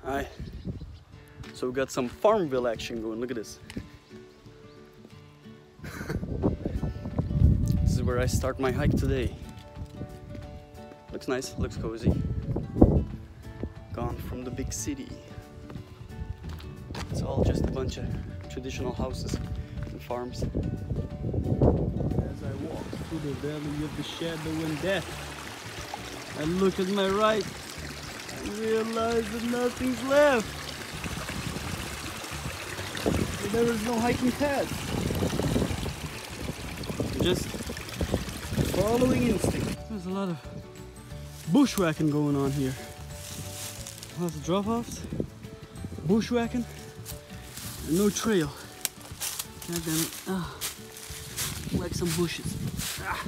Alright, so we got some Farmville action going. Look at this. This is where I start my hike today. Looks nice, looks cozy. Gone from the big city. It's all just a bunch of traditional houses and farms. As I walk through the valley of the shadow and death, I look at my right and realize that nothing's left. There is no hiking path. Just following instinct. There's a lot of bushwhacking going on here. Lots of drop-offs, bushwhacking, and no trail. God damn it. Ah, like some bushes. Ah.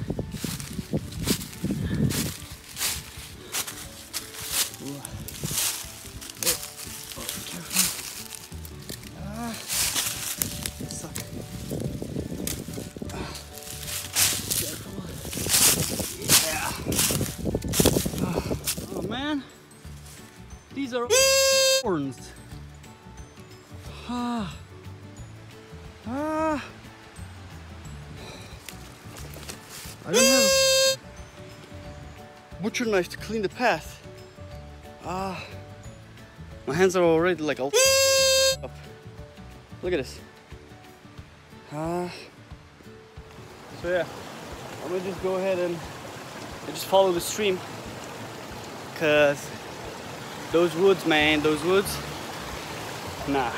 These are horns. I don't have a butcher knife to clean the path. My hands are already like all up. Look at this. So yeah, I'm gonna just go ahead and just follow the stream, cause those woods, man, those woods, nah.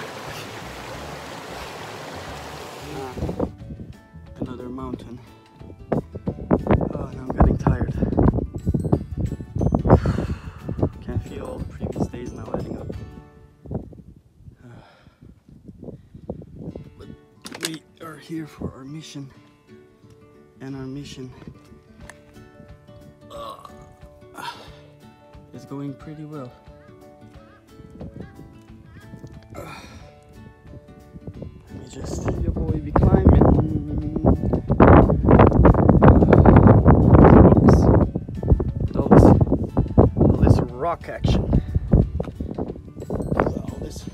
Another mountain. Oh, now I'm getting tired. Can't feel all the previous days now adding up. But we are here for our mission, and our mission is going pretty well. Let me just see your boy be climbing. All this rock action. All this.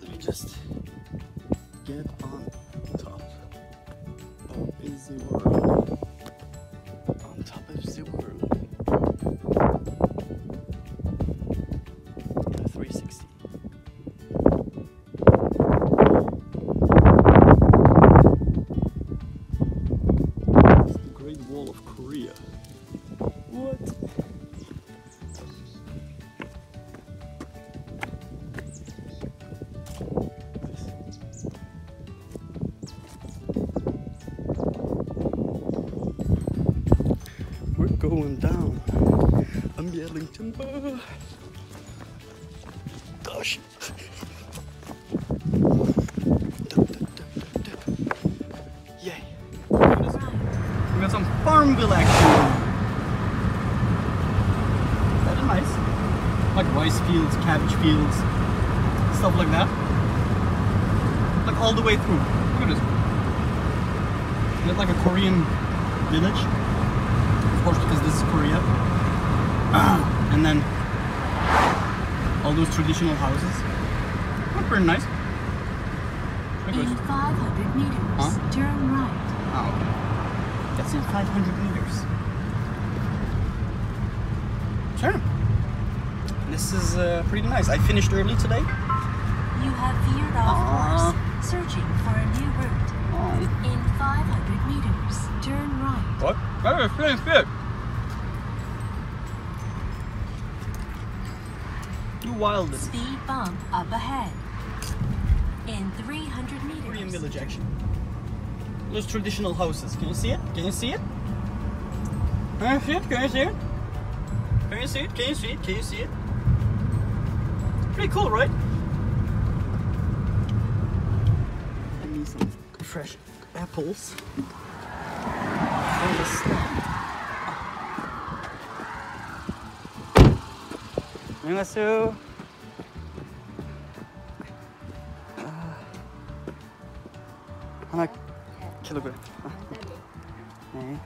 Let me just get on top of the world. On top of the world. 360. It's the Great Wall of Korea. What? We're going down. I'm yelling timber. Gosh. Yay. We got some Farmville action. That is nice. Like rice fields, cabbage fields, stuff like that. Like all the way through. Look at this. It's like a Korean village. Of course, because this is Korea. And then all those traditional houses. Look pretty nice. In 500 meters, turn right. Oh, that's in 500 meters. Sure. This is pretty nice. I finished early today. You have veered off course, searching for a new route. In 500 meters, turn right. What? That is pretty good. You wilded. Speed bump up ahead. In 300 meters. Korean village action. Those traditional houses. Can you see it? Can you see it? Can you see it? Can you see it? Can you see it? Can you see it? Can you see it? Pretty cool, right? I need some fresh apples. 안녕하세요. 하나 킬로그램. 네.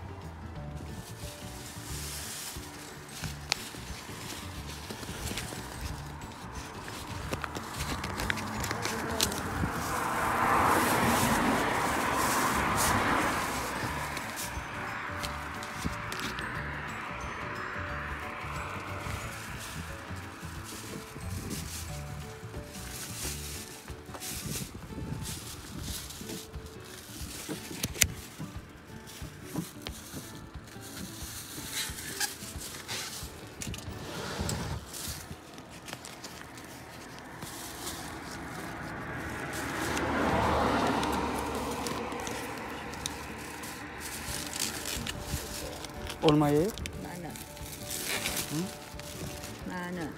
얼마예요? 10,000원. 응? 10,000원.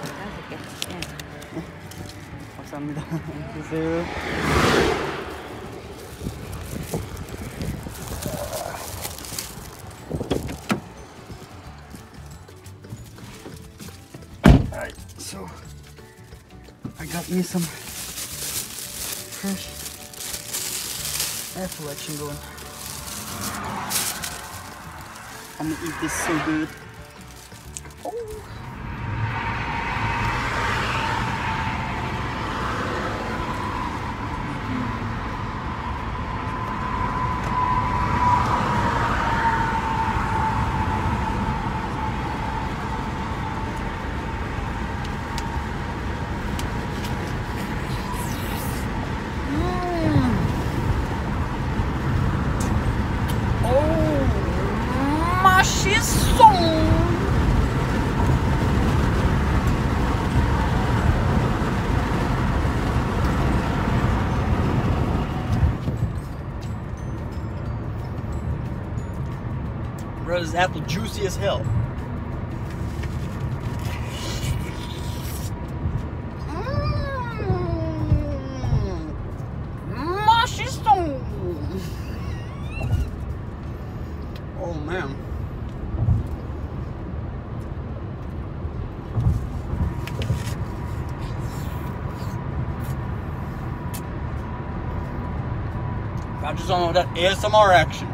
다섯 개. 예. 감사합니다. 드세요. Alright, so I got me some fresh apple action going. I'm gonna eat this so good. Oh. Bro, this apple juicy as hell. 맛있어. Oh man. I just don't know that ASMR action.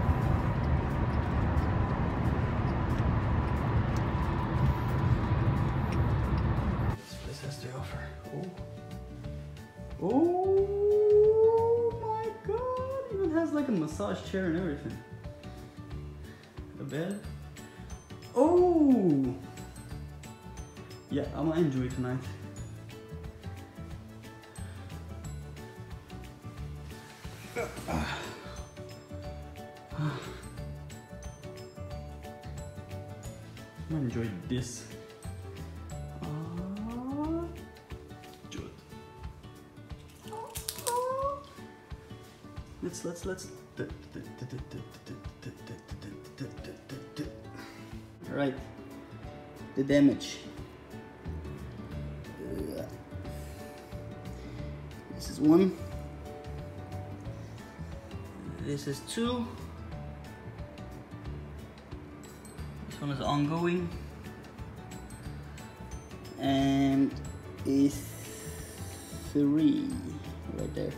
This has to offer. Oh my god! Even has like a massage chair and everything. A bed. Oh! Yeah, I'm gonna enjoy tonight. I'm gonna enjoy this. Good. Let's. All right. The damage. This is 1. This is 2. This one is ongoing. And is 3 right there.